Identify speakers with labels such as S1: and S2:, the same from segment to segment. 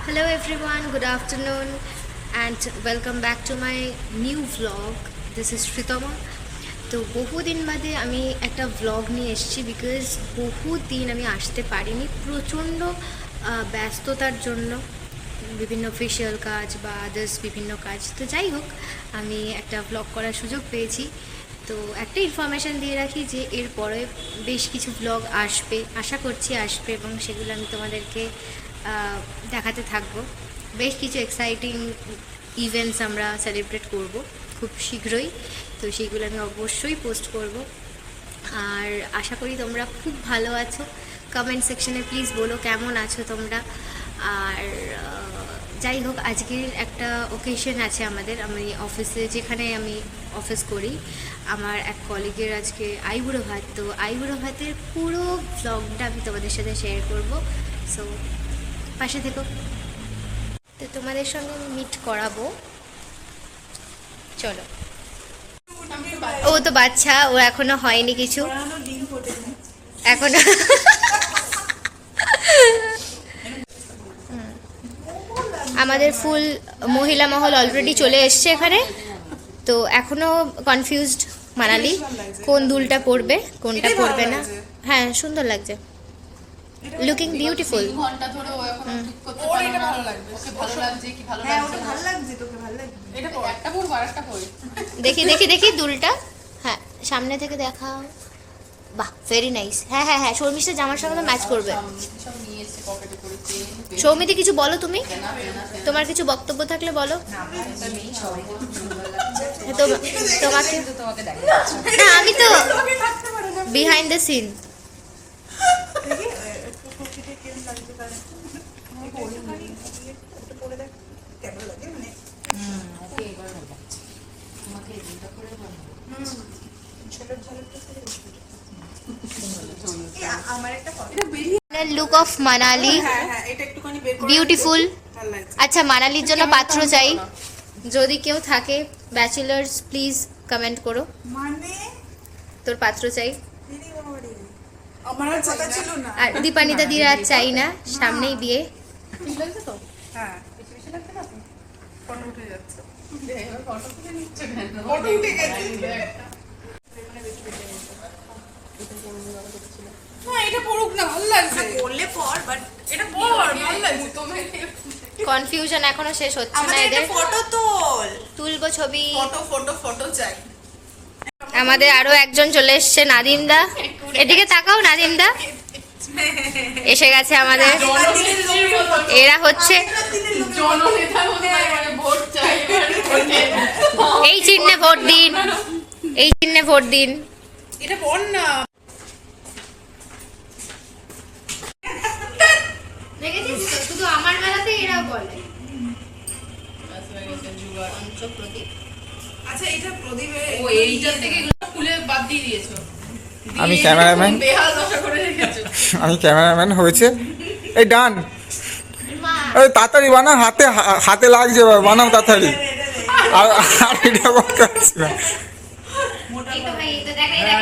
S1: Hello everyone, good afternoon and welcome back to my new vlog. This is Shritama. তো বহুদিন বাদে আমি একটা ভ্লগ নিয়ে এসেছি বিকজ বহুদিন আমি আসতে পারিনি প্রচণ্ড ব্যস্ততার জন্য বিভিন্ন অফিসিয়াল কাজ বা আদার্স বিভিন্ন কাজ। তো যাই হোক, আমি একটা ভ্লগ করার সুযোগ পেয়েছি। তো একটা ইনফরমেশান দিয়ে রাখি যে এরপরে বেশ কিছু ভ্লগ আসবে, আশা করছি আসবে, এবং সেগুলো আমি তোমাদেরকে দেখাতে থাকবো। বেশ কিছু এক্সাইটিং ইভেন্টস আমরা সেলিব্রেট করব খুব শীঘ্রই, তো সেইগুলো আমি অবশ্যই পোস্ট করব। আর আশা করি তোমরা খুব ভালো আছো। কমেন্ট সেকশনে প্লিজ বলো কেমন আছো তোমরা। আর যাই হোক, আজকের একটা ওকেশন আছে আমাদের, আমি অফিসে যেখানে আমি অফিস করি, আমার এক কলিগের আজকে আইবুড়ো ভাত। তো আইবুড়ো ভাতের পুরো ভ্লগটা আমি তোমাদের সাথে শেয়ার করব, সো পাশে থেকো। তো তোমাদের সঙ্গে মিট করাবো, চলো। ও তো বাচ্চা, ও এখনো হয়নি কিছু, এখনো আমাদের ফুল মহিলা মহল অলরেডি চলে এসছে এখানে। তো এখনো কনফিউজড মানালি কোন দুলটা পরবে কোনটা পরবে না। হ্যাঁ, সুন্দর লাগছে, লুকিং বিউটিফুল। দেখি দেখি দেখি দুলটা, হ্যাঁ সামনে থেকে দেখাও। বাহ, ভেরি নাইস। হ্যাঁ হ্যাঁ হ্যাঁ, শর্মিষ্ঠার জামার সঙ্গে তো ম্যাচ করবে। সৌমিতি কিছু বলো, তুমি তোমার কিছু বক্তব্য থাকলে বলো। তোমাকে না, আমি তো behind the scene. Look of Manali beautiful. আচ্ছা, মানালির জন্য পাত্র চাই, যদি কেউ থাকে ব্যাচেলার্স প্লিজ কমেন্ট করো। তোর পাত্র চাই। আর দীপানিতা দিরা চাই না, সামনেই বিয়ে। কনফিউশন এখনো শেষ হচ্ছে না এদের। তুলবো ছবি, ফটো চাই। আমাদের আরো একজন চলে এসছে, নাদিম দা। এদিকে তাকাও, নাদিম দা এসে গেছে আমাদের। এরা হচ্ছে এই চিহ্নে ভোট দিন, এই চিহ্নে ভোট দিন। এটা বল না, দেখেছিস তো, শুধু আমার মেলাতে এরা বলে। আচ্ছা, এটা প্রদীপে ও এইটা থেকে খুলে বাদ দিয়ে দিয়েছো।
S2: আমি ক্যামেরাম্যান, আমি ক্যামেরাম্যান হয়েছে। এই ডান, এই তাড়াতাড়ি বানাও, হাতে হাতে লাগছে, বানাও তাড়াতাড়ি। আর এটা করতে পারছি না।
S1: এই তো ভাই, এই তো দেখ, এই দেখ,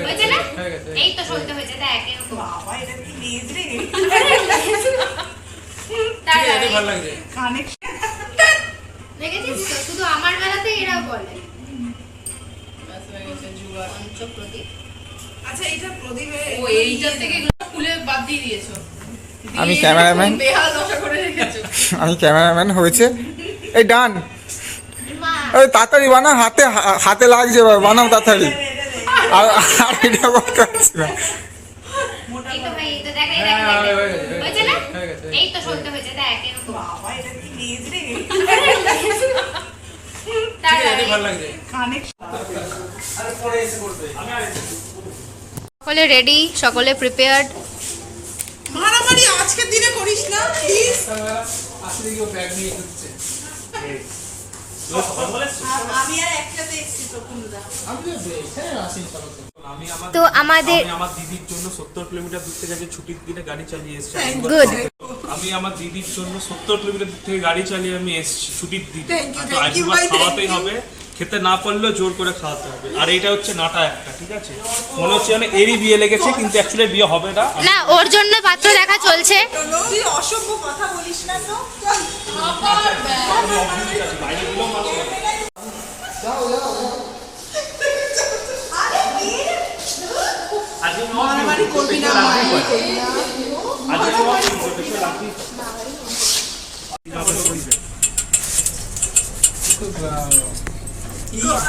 S1: হয়েছে না? এই তো শুনতে হয়েছে, দেখ এরকম। বাবা, এটা কি লেজ রে? এটা ভালো লাগছে কানেকশন। দেখেছিস তো, শুধু আমার মেলাতে এরা বলে। বাস হয়ে গেছে জুগার পঞ্চপ্রদীপ। আচ্ছা, এটা প্রদীপে ও এইটা থেকে খুলে বাদ দিয়ে দিয়েছো।
S2: আমি ক্যামেরাম্যান,
S1: বেহাল দশা করে রেখেছো।
S2: আমি ক্যামেরাম্যান হয়েছে। এই ডান, এই তাড়াতাড়ি বানাও, হাতে হাতে লাগছে, বানাও তাড়াতাড়ি। আর এটা করতে পারছি না।
S1: এই তো ভাই, এই তো দেখ, এই দেখ, হয়েছে না? এই তো শুনতে হয়েছে, দেখ এরকম। বাবা, এটা কি লেজ রে? এটা ভালো লাগছে কানেকশন। আরে পরে এসে করবে। সকলে রেডি, সকলে প্রিপেয়ার্ড।
S3: মারামারি আজকের দিনে করিস না প্লিজ।
S4: আসলে কি ও ব্যাগ নিয়ে ঘুরছে?
S3: আমি আর একসাথে এসেছি তো কুন্দা।
S1: তো আমাদের
S4: আমার দিদির জন্য 70 কিলোমিটার দূর থেকে আজকে ছুটির দিনে গাড়ি চালিয়ে এসেছি।
S1: গুড।
S4: আমি আমার দিদির জন্য 70 কিলোমিটার দূর থেকে গাড়ি চালিয়ে আমি এসেছি ছুটির দিনে। তো আশীর্বাদ খাওয়াতেই হবে, খেতে না পারলেও জোর করে খাওয়াতে হবে। আর এইটা হচ্ছে নাটা একটা, ঠিক আছে? মনে হচ্ছে যেন এরই বিয়ে লেগেছে, কিন্তু অ্যাকচুয়ালি বিয়ে হবে না।
S1: না, ওর জন্য পাত্র দেখা চলছে।
S3: তুই অসভ্য কথা বলিস না তো। মারামারি করবি না, মারামারি করবি না।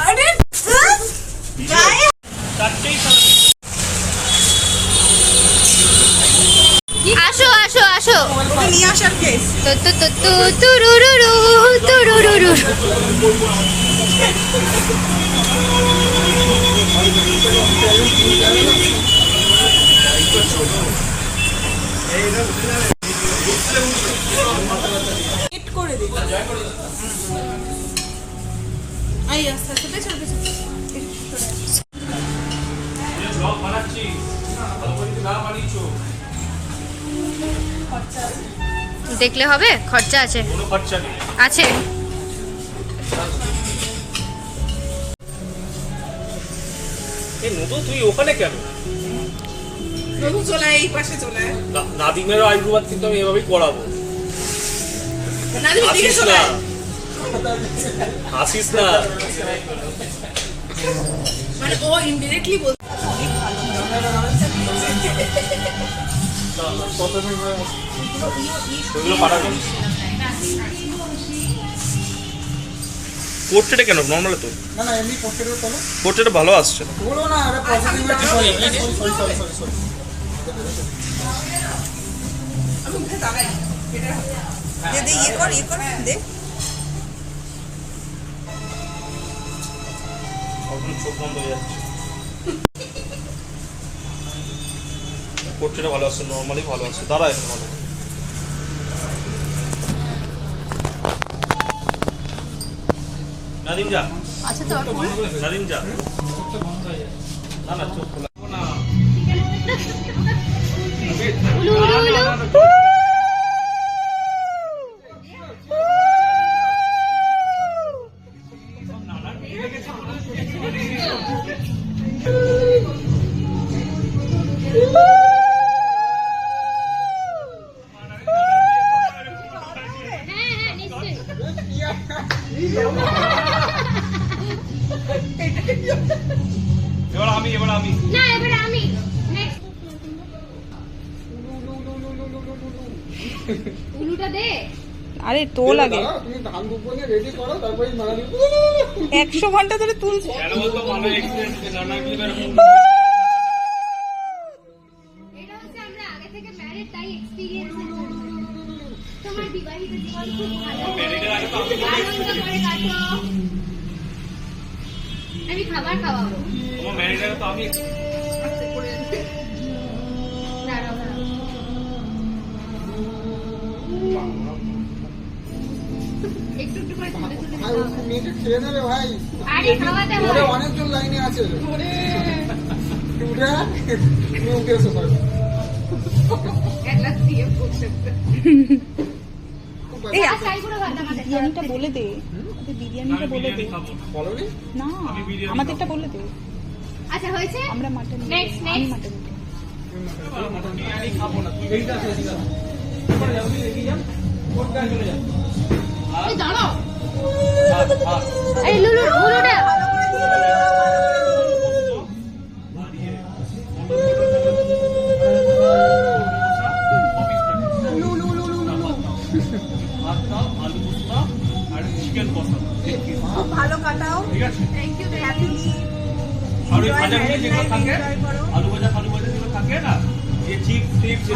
S3: আরে গায়ে
S1: আসো আসো আসো।
S3: ওকে নিয়ে আসার কেস।
S1: তু তু তু তু তুরুরুরু, তুরুরুরু।
S3: হিট করে দে। আই আস্তে আস্তে পেছন পেছন।
S4: ব্লগ বানাচ্ছি, ভালো করে না বানিয়েছো।
S1: দেখলে হবে, খরচা আছে।
S4: কোনো খরচা নেই।
S1: আছে।
S4: এই নদু, তুই ওখানে কেন?
S3: নদু চলে আয়, এই পাশে চলে আয়।
S4: নাদিমেরও আইব্রোবাদ কিন্তু আমি এভাবেই করাবো।
S3: নাদিম এদিকে
S4: হাসিস
S3: চলে
S4: না,
S3: আয়।
S4: হাসিস না।
S3: মানে ও ইনডিরেক্টলি বল।
S4: ওইগুলো পাঠাবেন। পোর্ট্রেটে কেন? নর্মালে তো
S2: না না, এমনি পোস্টের তোলো।
S4: পোর্ট্রেটে ভালো আসছে।
S2: বলো না, আরে পজিটিভ সরি।
S3: আমি উঠে দাঁড়াই। দে দে, ইয়ে কর দে।
S4: সবগুলো চোখ বন্ধ হয়ে যাচ্ছে। পোর্ট্রেটে ভালো আসছে, নর্মালি ভালো আসছে। দাঁড়া এখন ভালো। নাদিম যা।
S1: আচ্ছা তো
S4: নাদিম যা। না না, চোখ খোলা না।
S1: উলু উলু উলু। হ্যাঁ হ্যাঁ, নিশ্চয়ই।
S4: এবার আমি
S1: না, এবারে আমি নেক্সট। উলুটা দে।
S3: আরে তোল আগে।
S2: তুমি ধান দুপুর নিয়ে রেডি করো, তারপরে মারা দিবো।
S3: 100 ঘন্টা ধরে তুলছে।
S4: কেন বলতো ভালো এক্সপিরিয়েন্স জানা কি এরকম।
S1: এটা হচ্ছে আমরা আগে থেকে ম্যারিড, তাই এক্সপেরিয়েন্স তোমার বিবাহিত জীবন খুব ভালো। আনন্দ করে কাটো। আমি খাবার খাওয়াবো।
S4: তোমার ম্যানেজার তো আমি।
S1: দাঁড়াও দাঁড়াও। একটু একটু করে তুলে তুলে
S2: ভাই,
S1: খাওয়াবো।
S2: মেয়েকে খেয়ে নেবে ভাই।
S1: আরে খাওয়াতে
S2: ওরে
S1: হয়।
S2: অনেকজন লাইনে আছে। উঠে তুমি উঠে এসো, সরি।
S1: এক লাখ দিয়ে বসে।
S3: এই
S1: আর সাই করে ভাত আমাদের।
S3: বিরিয়ানিটা বলে দে। বিরিয়ানিটা বলে দে।
S2: বলোনি?
S3: না, আমাদেরটা বলে দে।
S1: আচ্ছা হয়েছে।
S3: আমরা মাটন।
S1: Next,
S3: আমি
S1: next.
S3: মাটন।
S1: এই দাঁড়াও। এই লুলু উলুটা।
S3: খুব ভালো কাটাও।
S1: Thank you.
S4: আর ওই ভাজা গুলো যেগুলো থাকে, আলু ভাজা যেগুলো থাকে না, এই চিপস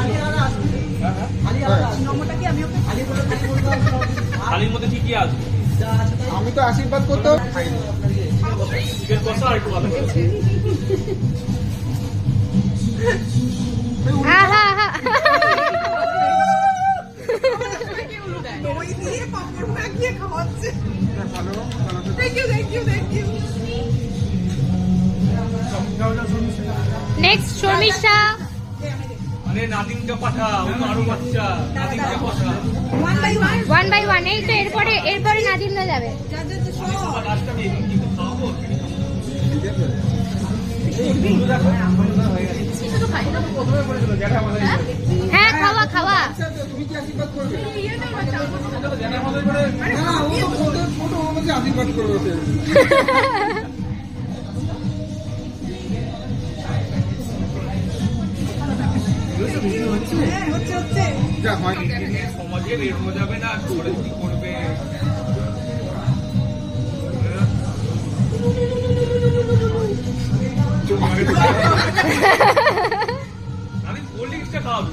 S3: নম্বরটা কি আমি ওকে
S4: থালির মধ্যে কি কি আছে?
S2: আমি তো আশীর্বাদ করতেও
S4: চিকেন কষা আর একটু ভালো করে।
S1: আহা আহা।
S3: ওই দিয়ে পাপড় মাখিয়ে খাওয়াচ্ছে। Thank you.
S1: নেক্সট শর্মিষ্ঠা।
S4: আরে নাদিমকে পাঠা, ও তো আরো বাচ্চা। নাদিমকে পাঠা।
S3: 1 by 1।
S1: 1 by 1। এই তো এরপরে নাদিম না যাবে।
S4: লাস্টটা আমি কিন্তু খাওয়াবো
S1: হ্যাঁ খাওয়া খাওয়া।
S2: তুমি কি আশীর্বাদ করবে? না, ও তো ছোট, ও বলছে আশীর্বাদ করবে ওকে। যা হয়।
S4: সমাজে বের হয়ে যাবে না, করে কি করবে? আমি কোল্ড ড্রিঙ্কসটা খাওয়াবো।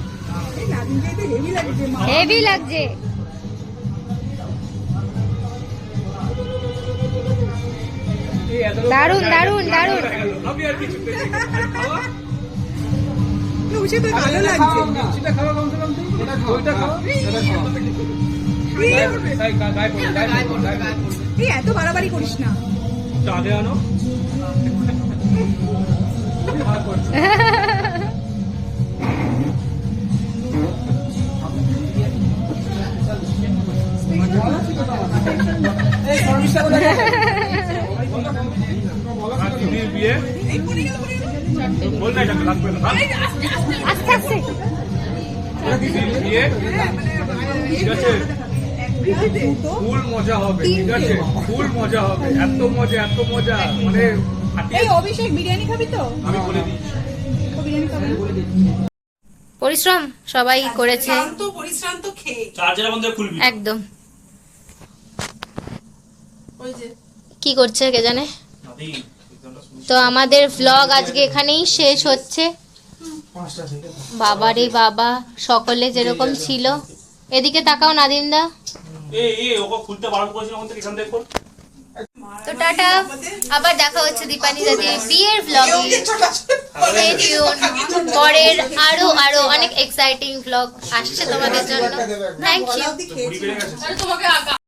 S1: হেভি লাগছে। দারুণ দারুণ দারুণ।
S4: আমি আর কিছু খাওয়া
S3: ভালো লাগছে।
S2: সেটা খাওয়া কমসে কম তুমি। এটা খাও।
S4: ওইটা খাও।
S2: এটা খাও।
S3: এই এত বাড়াবাড়ি করিস না।
S4: আগে আনো। দিদির বিয়ে বল না, এটা লাগবে না।
S1: আস্তে আস্তে।
S4: দিদির বিয়ে ঠিক আছে, ফুল মজা হবে, ঠিক আছে, ফুল মজা হবে, এত মজা মানে
S3: এই অভিষেক বিরিয়ানি খাবি তো?
S4: আমি বলে দিচ্ছি।
S3: ও বিরিয়ানি খাবি?
S1: পরিশ্রম সবাই করেছে
S3: ক্লান্ত পরিশ্রান্ত খেয়ে।
S4: চার্জার বন্ধ খুলবি।
S1: একদম।
S3: ওই যে
S1: কি করছে কে জানে। তো আমাদের ভ্লগ আজকে এখানেই শেষ হচ্ছে। বাবারে বাবা, সকলে যেরকম ছিল। এদিকে তাকাও নাদিমদা।
S4: ওকে খুলতে বারণ করেছিলাম, ওখান থেকে এখান থেকে খোল।
S1: তো টাটা, আবার দেখা হচ্ছে দীপানি দাদির বিয়ের ভ্লগে। Stay tuned, পরের আরো অনেক এক্সাইটিং ভ্লগ আসছে তোমাদের জন্য। Thank you.
S3: খেয়েছি।
S4: তোমাকে